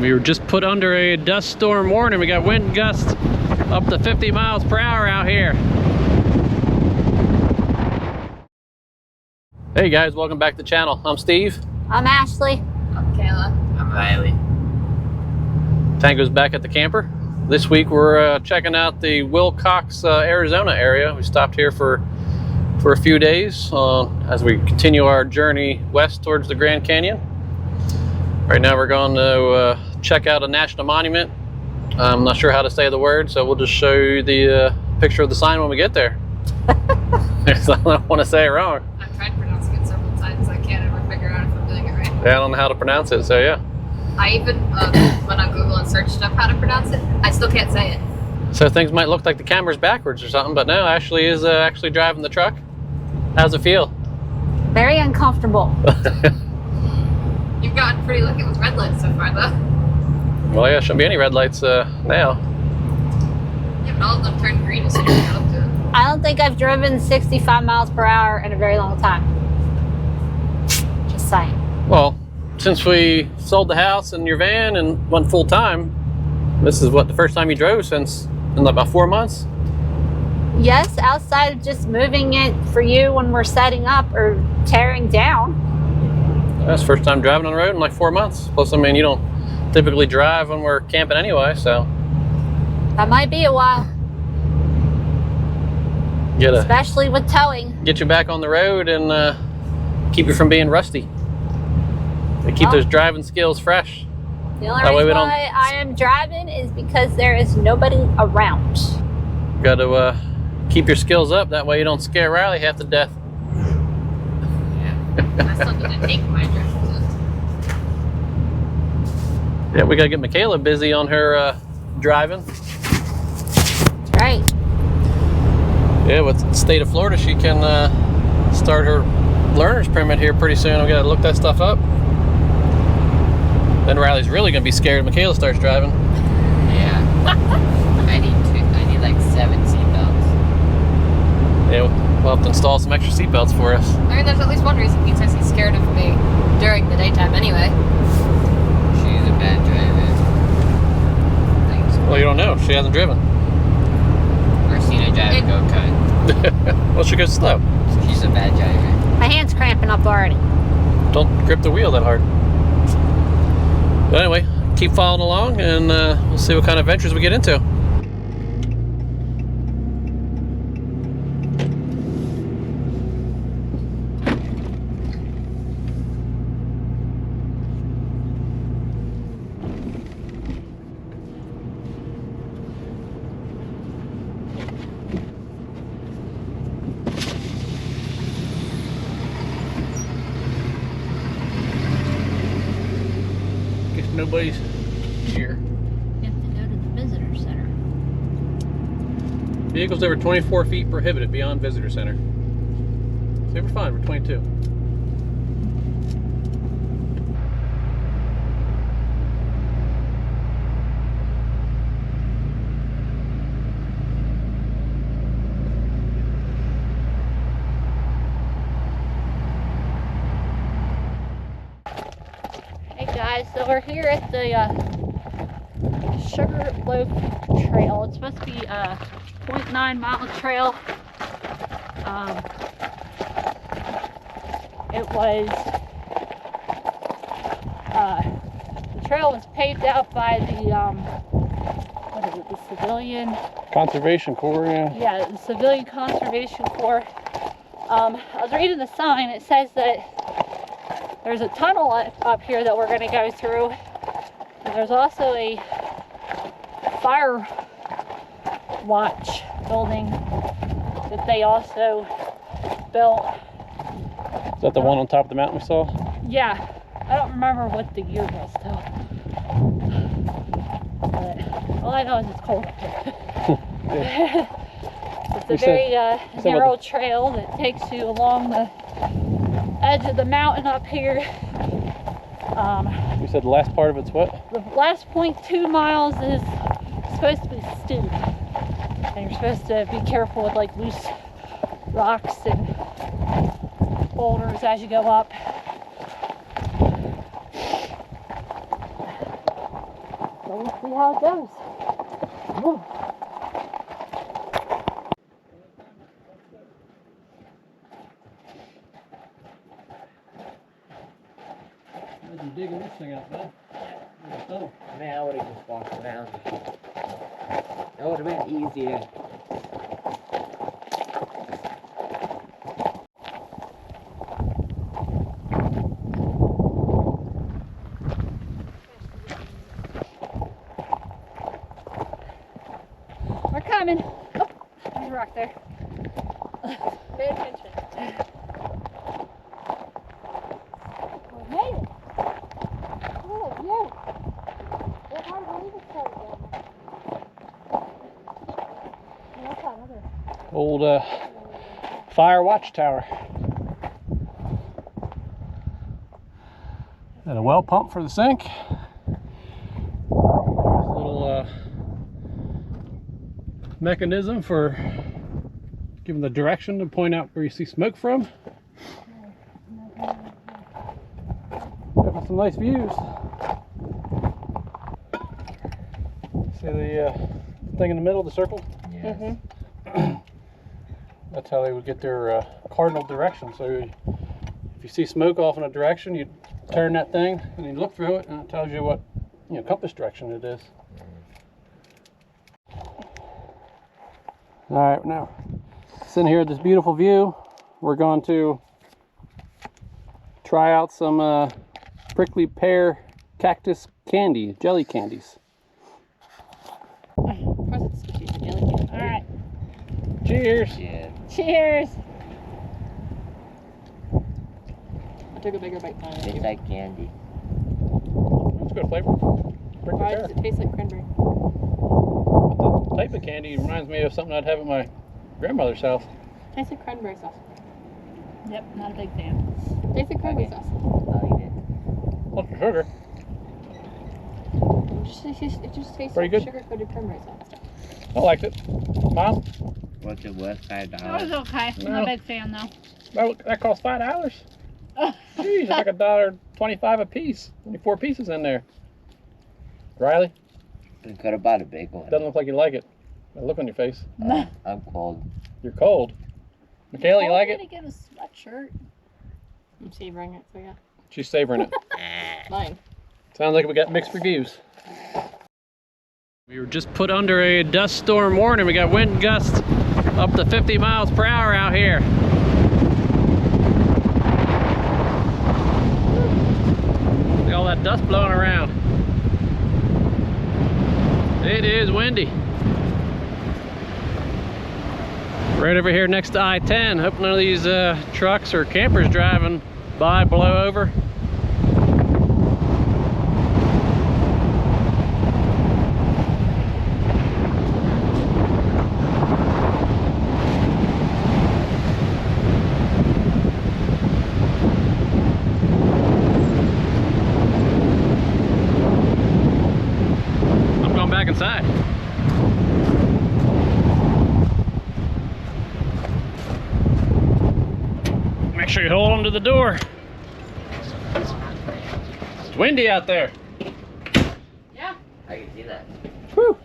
We were just put under a dust storm warning. We got wind gusts up to 50 miles per hour out here. Hey guys, welcome back to the channel. I'm Steve. I'm Ashley. I'm Kayla. I'm Riley. Tango's back at the camper. This week we're checking out the Wilcox, Arizona area. We stopped here for a few days as we continue our journey west towards the Grand Canyon. Right now we're going to check out a national monument. I'm not sure how to say the word, so we'll just show you the picture of the sign when we get there. I don't want to say it wrong. I've tried pronouncing it several times. I can't ever figure out if I'm doing it right. Yeah, I don't know how to pronounce it, so yeah. I even went on Google and searched up how to pronounce it. I still can't say it. So things might look like the camera's backwards or something, but no, Ashley is actually driving the truck. How's it feel? Very uncomfortable. You've gotten pretty lucky with red lights so far, though. Well, yeah, shouldn't be any red lights now. Yeah, but all of them turned green as soon as you got up to it. I don't think I've driven 65 miles per hour in a very long time. Just saying. Well, since we sold the house and your van and went full time, this is what, the first time you drove since in about 4 months? Yes, outside of just moving it for you when we're setting up or tearing down. That's the first time driving on the road in like 4 months. Plus, I mean, you don't typically drive when we're camping anyway, so. That might be a while. Especially with towing. Get you back on the road and keep you from being rusty. To keep those driving skills fresh. The only reason why I am driving is because there is nobody around. Got to keep your skills up. That way you don't scare Riley half to death. Yeah. I still need to take my driver's test. Yeah, we got to get Michaela busy on her driving. That's right. Yeah, with the state of Florida, she can start her learner's permit here pretty soon. We got to look that stuff up. Then Riley's really going to be scared when Michaela starts driving. Yeah. I need like 7 seatbelts. Yeah, we'll have to install some extra seatbelts for us. I mean, there's at least one reason he says he's scared of me during the daytime anyway. She's a bad driver. Thanks. Well, you don't know. She hasn't driven. I've seen her drive a go-kart. Well, she goes slow. She's a bad driver. My hand's cramping up already. Don't grip the wheel that hard. But anyway, keep following along and we'll see what kind of adventures we get into. Nobody's here. You have to go to the visitor center. Vehicles over 24 feet prohibited beyond visitor center. So we're fine, we're 22. So we're here at the Sugarloaf Trail. It's supposed to be a 0.9 mile trail. The trail was paved out by the the Civilian Conservation Corps, yeah. Yeah, the Civilian Conservation Corps. I was reading the sign. It says that there's a tunnel up here that we're going to go through, and there's also a fire watch building that they also built. Is that the one on top of the mountain we saw? Yeah, I don't remember what the year was though. But all I know is it's cold. It's a very narrow trail that takes you along the edge of the mountain up here. You said the last part of it's what? The last 0.2 miles is supposed to be steep, and you're supposed to be careful with like loose rocks and boulders as you go up. So we'll see how it goes. Woo. Imagine digging this thing out, bud. Oh. Man, I would have just walked around. That would have been easier. We're coming. Oh, there's a rock there. Pay attention. We made it. Look at you. It's hard to believe it's started down there. What's that other? Old fire watchtower. Got a well pump for the sink. There's a little mechanism for giving the direction to point out where you see smoke from. Got some nice views. See the thing in the middle of the circle? Yes. That's how they would get their cardinal direction. So if you see smoke off in a direction, you turn that thing and you look through it, and it tells you what compass direction it is. All right, now sitting here at this beautiful view, we're going to try out some prickly pear cactus candy, jelly candies. Alright. Cheers! Yeah. Cheers! I took a bigger bite than Tastes like candy. It's good flavor. Prickly Why pear. does it taste like cranberry? But the type of candy reminds me of something I'd have at my grandmother's house. Tastes like cranberry sauce. Yep, not a big fan. Tastes like cranberry sauce. I'll eat it. Lots of sugar. It just tastes Pretty like good. sugar-coated cranberry sauce. I liked it. Mom? What's it worth? $5? That was okay. No. Not a big fan though. That cost $5. Jeez, it's like $1.25 a piece. Only 4 pieces in there. Riley, We could have bought a big one. doesn't look like you like it. That look on your face. I'm cold. You're cold. Michaela, you like it? I'm gonna get a sweatshirt. I'm savoring it, so yeah. She's savoring it. Mine. Sounds like we got mixed reviews. We were just put under a dust storm warning. We got wind gusts up to 50 miles per hour out here. See all that dust blowing around. It is windy. Right over here next to I-10. Hope none of these trucks or campers driving by blow over. I'm going back inside. Make sure you hold on to the door. It's windy out there. Yeah. I can see that. Whew.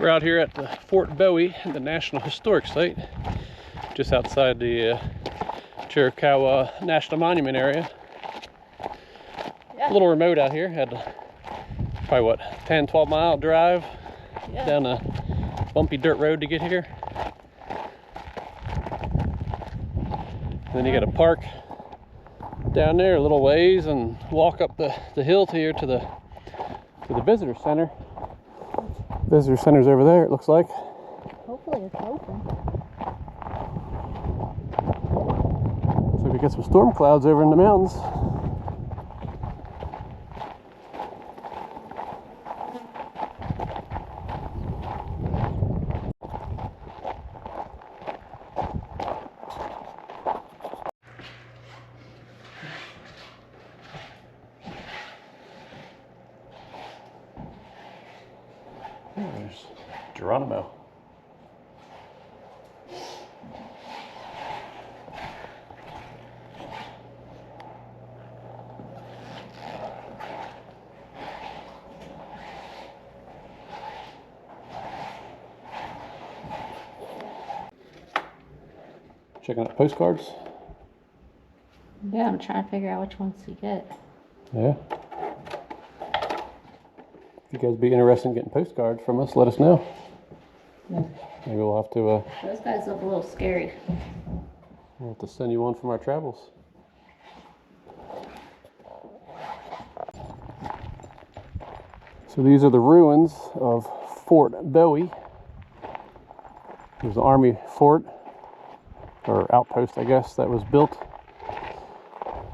We're out here at the Fort Bowie, the National Historic Site, just outside the Chiricahua National Monument area. Yeah. A little remote out here. Had probably what, 10-12 mile drive Yeah. down a bumpy dirt road to get here. Then you got to park down there a little ways and walk up the hill to here to the visitor center. Visitor center's over there, it looks like. Hopefully it's open. We got some storm clouds over in the mountains. There's Geronimo. Checking out postcards. Yeah, I'm trying to figure out which ones to get. Yeah. If you guys be interested in getting postcards from us, let us know. Yeah. Maybe we'll have to Those guys look a little scary. we'll have to send you one from our travels. So these are the ruins of Fort Bowie. It was an army fort, or outpost, I guess, that was built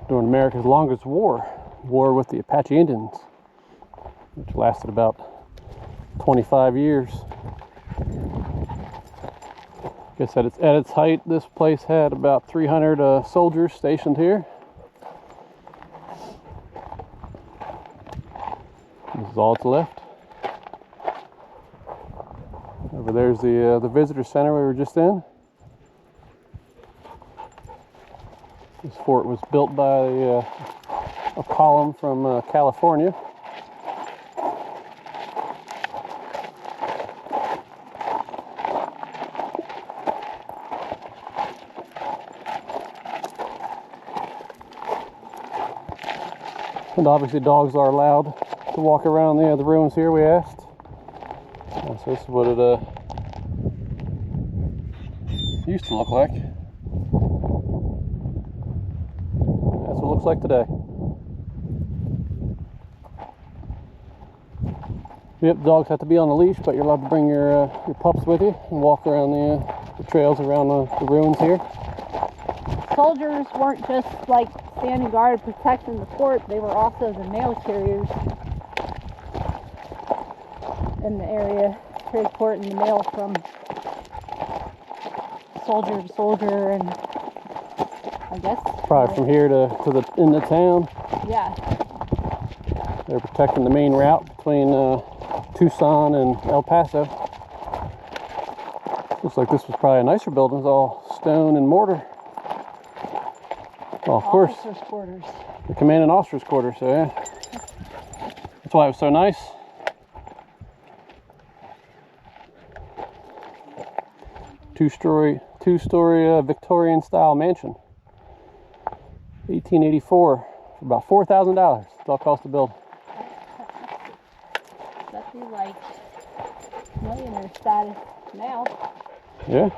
during America's longest war with the Apache Indians, which lasted about 25 years. I guess at its height, this place had about 300 soldiers stationed here. This is all that's left. Over there's the visitor center we were just in. This fort was built by a column from California. And obviously dogs are allowed to walk around the ruins here, we asked. So this is what it used to look like. That's what it looks like today. Yep, dogs have to be on the leash, but you're allowed to bring your pups with you and walk around the trails around the ruins here. Soldiers weren't just like standing guard protecting the fort, they were also the mail carriers in the area, transporting the mail from soldier to soldier, and I guess Probably from here to the end of town. yeah. They're protecting the main route between Tucson and El Paso. Looks like this was probably a nicer building, it's all stone and mortar. Well, of course, Officers' quarters. the command and officers' quarters, so yeah. That's why it was so nice. Two-story Victorian style mansion. 1884 for about $4,000. It's all cost to build. That'd be like millionaire status now. Yeah.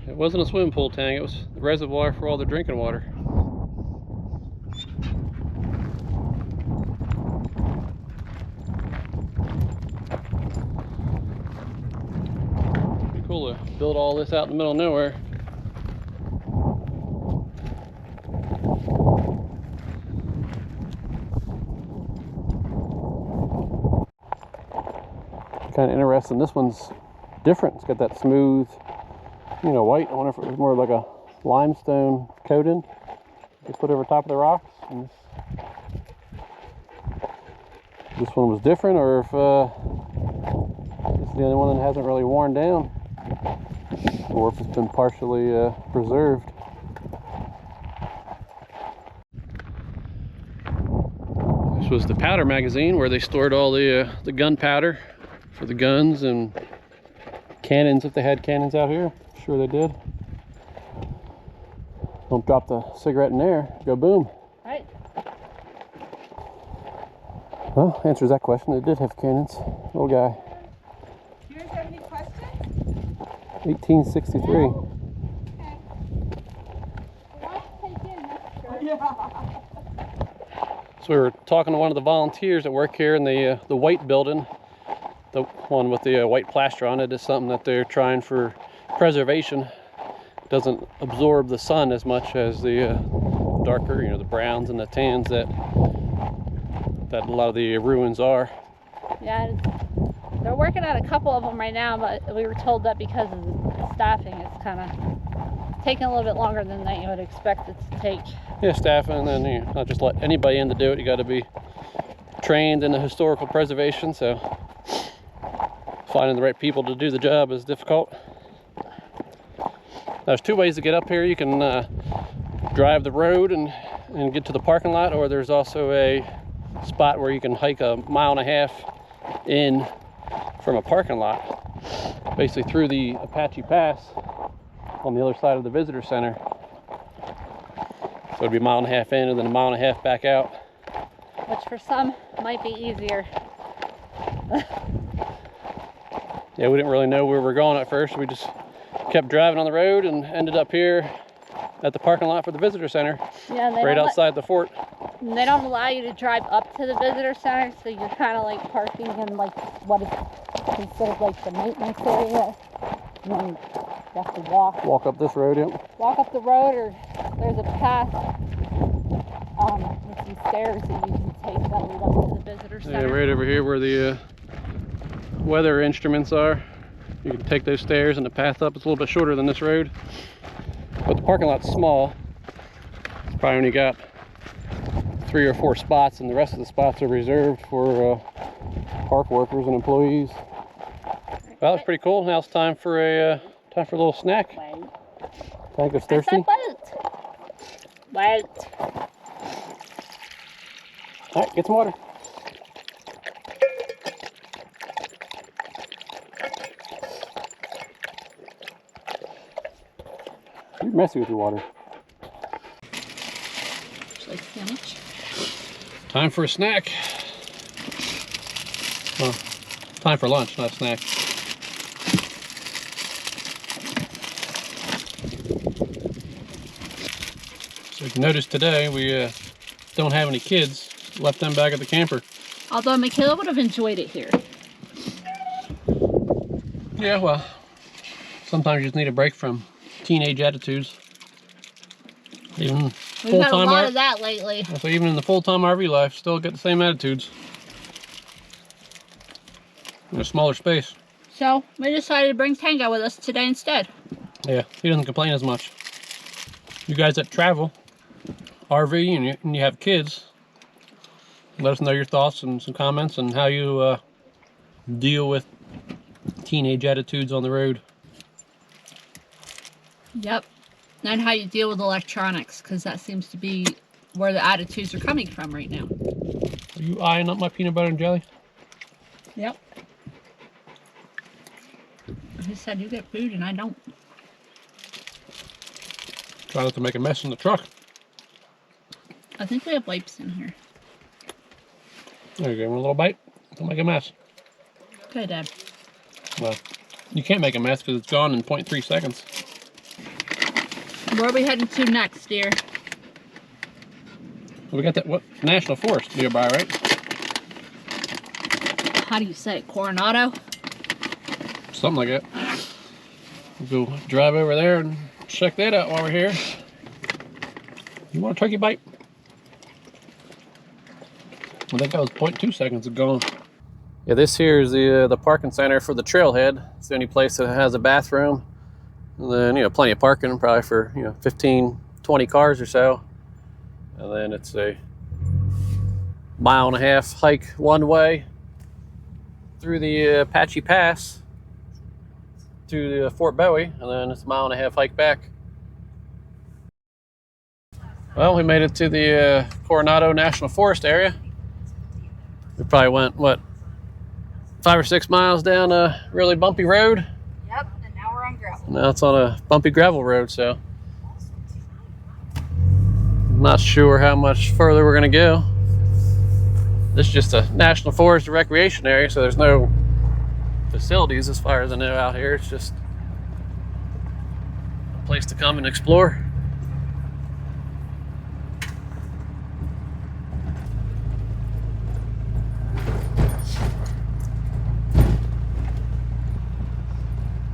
It wasn't a swimming pool tank, it was the reservoir for all the drinking water. Pretty cool to build all this out in the middle of nowhere. Kind of interesting. This one's different. It's got that smooth, white. I wonder if it was more like a limestone coating they put over top of the rocks. And this one was different, or if this is the only one that hasn't really worn down, or if it's been partially preserved. This was the powder magazine where they stored all the gunpowder for the guns and cannons, if they had cannons out here. I'm sure they did. Don't drop the cigarette in there, go boom. Right. Well, answers that question. They did have cannons. Little guy. Do you guys have any questions? 1863. Okay. Well, take in, that's true. Yeah. This So we were talking to one of the volunteers that work here in the white building, the one with the white plaster on it. Is something that they're trying for preservation. It doesn't absorb the sun as much as the darker, you know, the browns and the tans that a lot of the ruins are. Yeah, they're working on a couple of them right now, but we were told that because of the staffing, it's kind of taking a little bit longer than they would expect it to take. Yeah, staffing, and then you not just let anybody in to do it. You got to be trained in the historical preservation, so finding the right people to do the job is difficult. There's two ways to get up here. You can drive the road and get to the parking lot, or there's also a spot where you can hike 1.5 miles in from a parking lot, basically through the Apache Pass on the other side of the visitor center. So it'd be 1.5 miles in and then 1.5 miles back out. Which for some might be easier. Yeah, we didn't really know where we were going at first. We just kept driving on the road and ended up here at the parking lot for the visitor center. Yeah, right outside the fort. They don't allow you to drive up to the visitor center, so you're kind of like parking in like what is considered like the maintenance area. And then you have to walk up this road. Yep. Walk up the road, or there's a path with some stairs that you can take that lead up to the visitor center. Yeah, right over here where the weather instruments are. You can take those stairs, and the path up is a little bit shorter than this road. But the parking lot's small. It's probably only got 3 or 4 spots, and the rest of the spots are reserved for park workers and employees. Well, that's pretty cool. Now it's time for a little snack. Tank is thirsty. Wait. All right, get some water. You're messy with your water. Like sandwich. Time for a snack. Well, time for lunch, not a snack. So if you notice today, we don't have any kids. Left them back at the camper. Although Michaela would have enjoyed it here. Yeah, well, sometimes you just need a break from teenage attitudes. Even We've had a lot of that lately. So even in the full-time RV life, still get the same attitudes. In a smaller space. So we decided to bring Tango with us today instead. Yeah, he doesn't complain as much. You guys that travel, RV, and you have kids, let us know your thoughts and some comments on how you deal with teenage attitudes on the road. Yep. And how you deal with electronics, because that seems to be where the attitudes are coming from right now. Are you eyeing up my peanut butter and jelly? Yep. He said you get food and I don't. Try not to make a mess in the truck. I think we have wipes in here. There you go, one little bite. Don't make a mess. Okay, Dad. Well, you can't make a mess because it's gone in 0.3 seconds. Where are we heading to next, dear? We got that National Forest nearby, right? How do you say it? Coronado? Something like that. We'll go drive over there and check that out while we're here. You want a turkey bite? I think that was 0.2 seconds ago. Yeah, this here is the parking center for the trailhead. It's the only place that has a bathroom. And then, plenty of parking, probably for, 15, 20 cars or so. And then it's a 1.5 mile hike one way through the Apache Pass to Fort Bowie, and then it's a 1.5 mile hike back. Well, we made it to the Coronado National Forest area. We probably went, 5 or 6 miles down a really bumpy road. Yep, and now we're on gravel. Now it's on a bumpy gravel road, so I'm not sure how much further we're gonna go. This is just a national forest recreation area, so there's no facilities as far as I know out here. It's just a place to come and explore.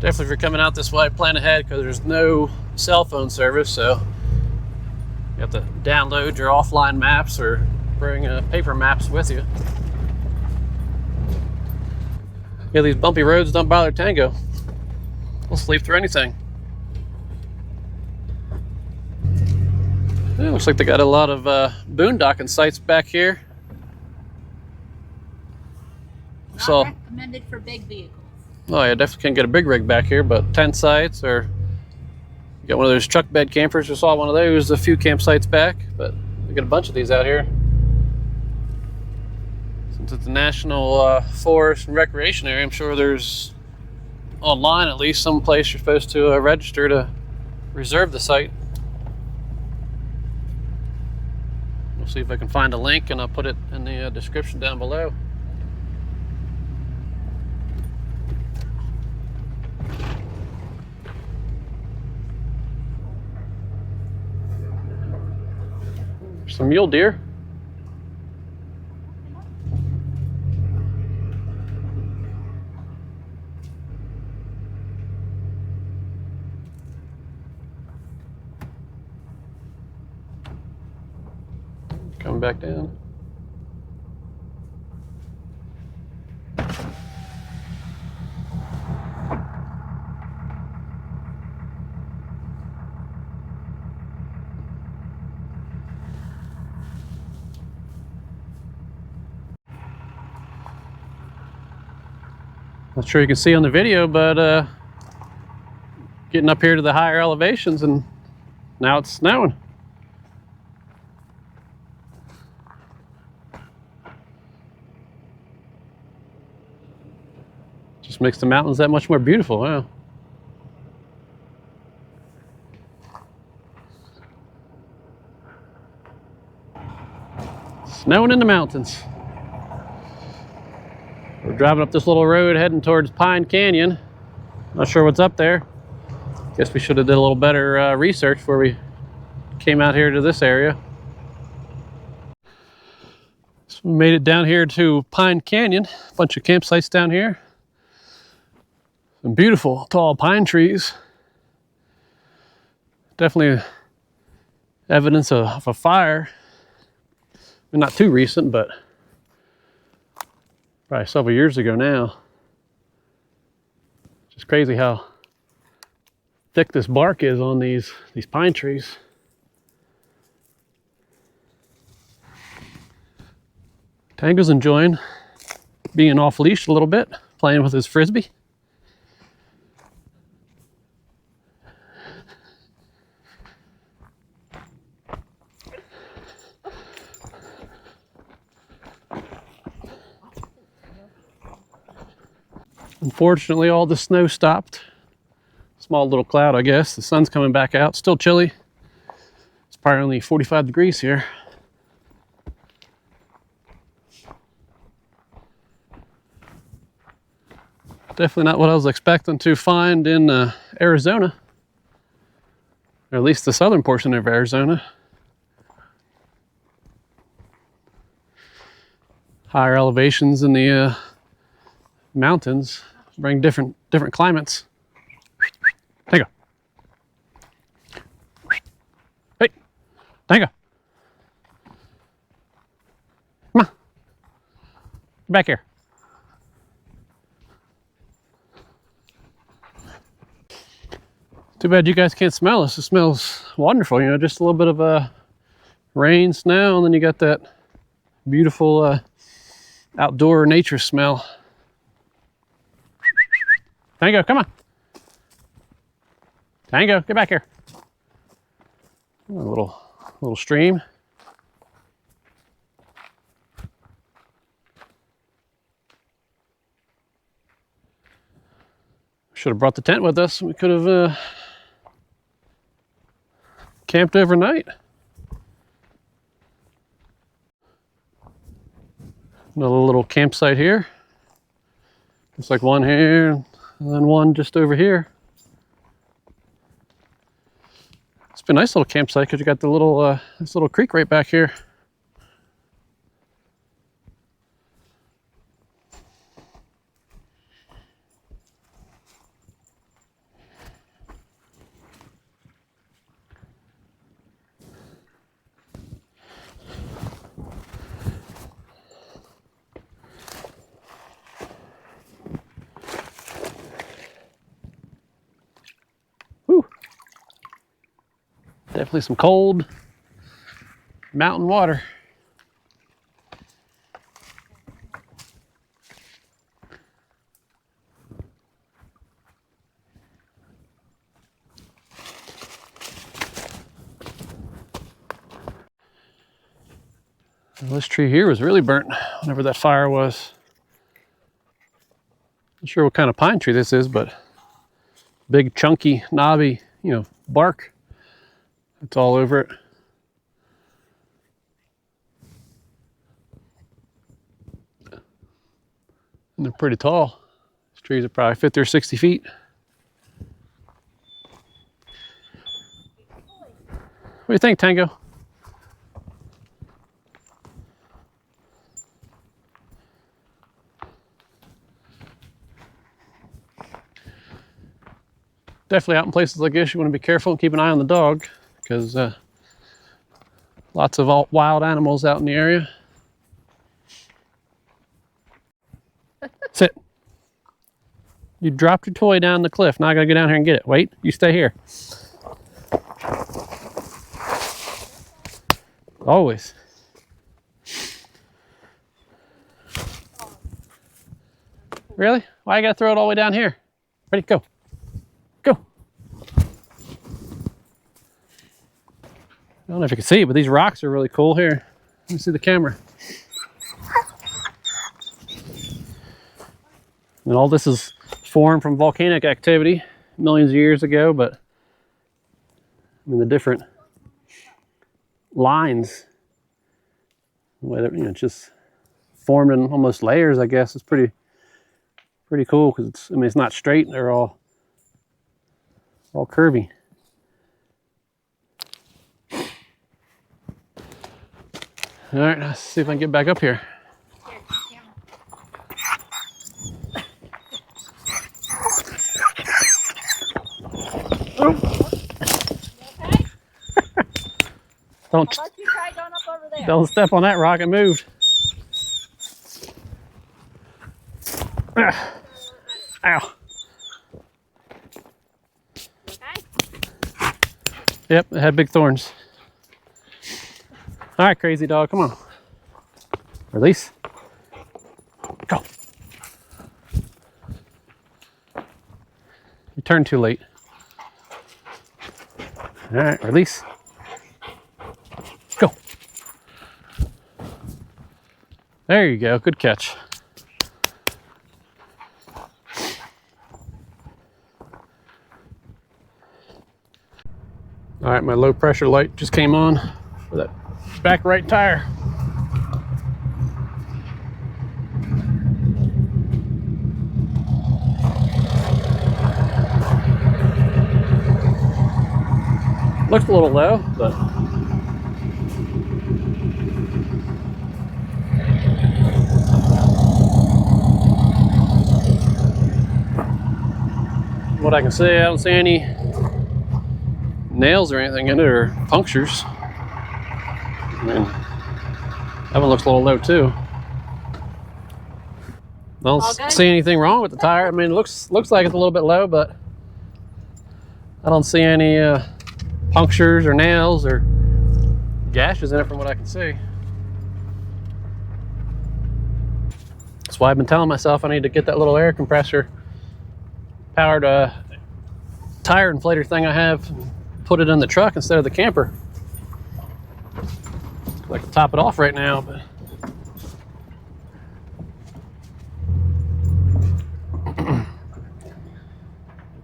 Definitely if you're coming out this way, plan ahead because there's no cell phone service, so you have to download your offline maps or bring paper maps with you. Yeah, these bumpy roads don't bother Tango. We'll sleep through anything. Yeah, looks like they got a lot of boondocking sites back here. Not recommended for big vehicles. Oh yeah, definitely can't get a big rig back here, but tent sites or you got one of those truck bed campers. We saw one of those a few campsites back, but we got a bunch of these out here. Since it's a national forest and recreation area, I'm sure there's online at least some place you're supposed to register to reserve the site. We'll see if I can find a link and I'll put it in the description down below. Some mule deer. Coming back down. Not sure you can see on the video, but getting up here to the higher elevations and now it's snowing. Just makes the mountains that much more beautiful. Wow. Snowing in the mountains. We're driving up this little road heading towards Pine Canyon. Not sure what's up there. Guess we should have did a little better research before we came out here to this area. So we made it down here to Pine Canyon. A bunch of campsites down here. Some beautiful tall pine trees. Definitely evidence of a fire. Not too recent, but probably several years ago now. Just crazy how thick this bark is on these pine trees. Tango's enjoying being off leash a little bit, playing with his frisbee. Unfortunately, all the snow stopped. Small little cloud, I guess. The sun's coming back out. Still chilly. It's probably only 45 degrees here. Definitely not what I was expecting to find in Arizona. Or at least the southern portion of Arizona. Higher elevations in the mountains bring different climates. Tango. Hey, Tango. Come on. Back here. Too bad you guys can't smell this. It smells wonderful, you know, just a little bit of rain, snow, and then you got that beautiful outdoor nature smell. Tango, come on. Tango, get back here. A little stream. Should have brought the tent with us. We could have camped overnight. Another little campsite here. Looks like one here, and then one just over here. It's been a nice little campsite because you got the little this little creek right back here. Definitely some cold mountain water. Well, this tree here was really burnt whenever that fire was. Not sure what kind of pine tree this is, but big, chunky, knobby, bark. It's all over it. And they're pretty tall. These trees are probably 50 or 60 feet. What do you think, Tango? Definitely out in places like this, you want to be careful and keep an eye on the dog, because lots of wild animals out in the area. Sit. You dropped your toy down the cliff. Now I gotta go down here and get it. Wait, you stay here. Always. Really? Why you gotta throw it all the way down here? Ready, go. Go. I don't know if you can see it, but these rocks are really cool here. Let me see the camera. And all this is formed from volcanic activity millions of years ago, but I mean the different lines, the way that, it's just formed in almost layers, I guess, is pretty cool, because it's not straight, they're all curvy. All right, let's see if I can get back up here. Don't you try going up over there. Don't step on that rock, it moved. Ow. Okay. Yep, it had big thorns. All right, crazy dog, come on. Release. Go. You turned too late. All right, release. Go. There you go, good catch. All right, my low pressure light just came on for that back right tire. Looks a little low, but what I can see, I don't see any nails or anything in it, or punctures. I mean, that one looks a little low too. I don't see anything wrong with the tire. I mean, it looks like it's a little bit low, but I don't see any punctures or nails or gashes in it from what I can see. That's why I've been telling myself I need to get that little air compressor powered tire inflator thing I have, and put it in the truck instead of the camper. I can top it off right now, but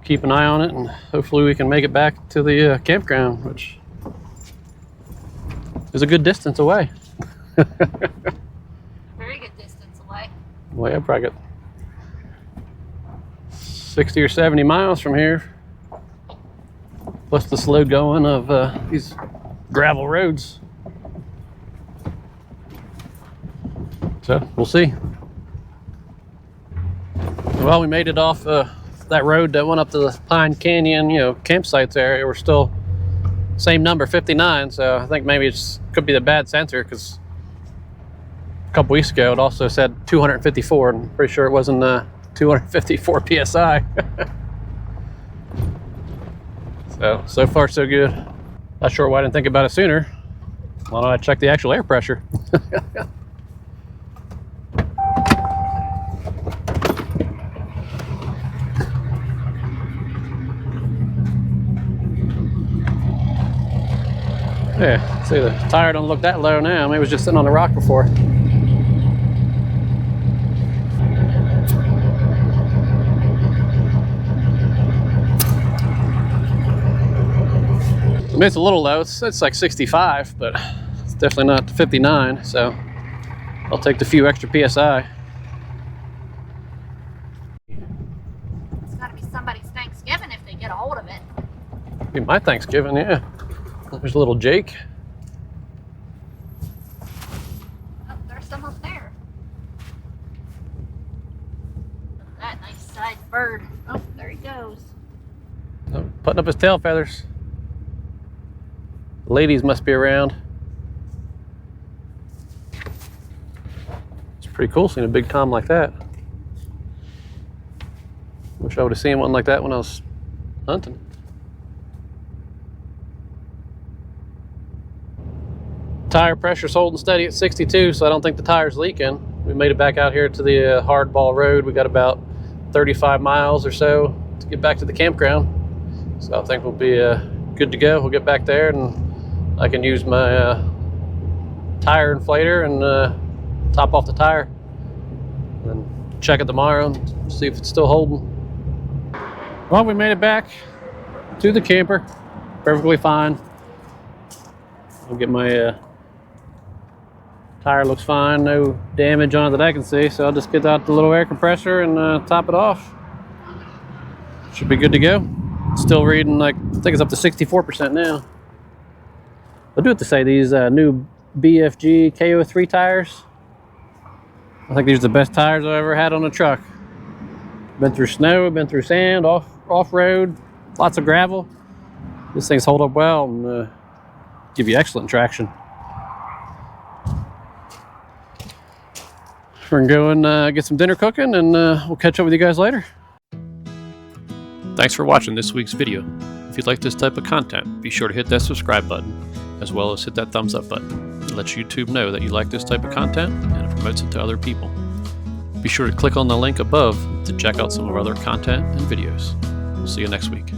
keep an eye on it, and hopefully we can make it back to the campground, which is a good distance away. Very good distance away. Well, I probably got 60 or 70 miles from here, plus the slow going of these gravel roads. So we'll see. Well, we made it off that road that went up to the Pine Canyon, campsites area. We're still same number, 59. So I think maybe it could be the bad sensor, because a couple weeks ago it also said 254, and I'm pretty sure it wasn't 254 psi. So far so good. Not sure why I didn't think about it sooner. Why don't I check the actual air pressure? Yeah, see the tire don't look that low now. Maybe it was just sitting on the rock before. I mean, it's a little low. It's like 65, but it's definitely not 59. So I'll take the few extra PSI. It's gotta be somebody's Thanksgiving if they get a hold of it. Be my Thanksgiving, yeah. There's a little Jake. Oh, there's some up there. Look at that nice sized bird. Oh, there he goes. Oh, putting up his tail feathers. The ladies must be around. It's pretty cool seeing a big tom like that. Wish I would have seen one like that when I was hunting. Tire pressure's holding steady at 62, so I don't think the tire's leaking. We made it back out here to the hardball road. We got about 35 miles or so to get back to the campground. So I think we'll be good to go. We'll get back there and I can use my tire inflator and top off the tire. And then check it tomorrow and see if it's still holding. Well, we made it back to the camper. Perfectly fine. I'll get my tire looks fine, no damage on it that I can see, so I'll just get out the little air compressor and top it off. Should be good to go. Still reading, like, I think it's up to 64% now. I do have to say, these new BFG KO3 tires, I think these are the best tires I've ever had on a truck. Been through snow, been through sand, off-road, lots of gravel. These things hold up well and give you excellent traction. We're gonna go and get some dinner cooking, and we'll catch up with you guys later. Thanks for watching this week's video. If you like this type of content, be sure to hit that subscribe button, as well as hit that thumbs up button. It lets YouTube know that you like this type of content, and it promotes it to other people. Be sure to click on the link above to check out some of our other content and videos. We'll see you next week.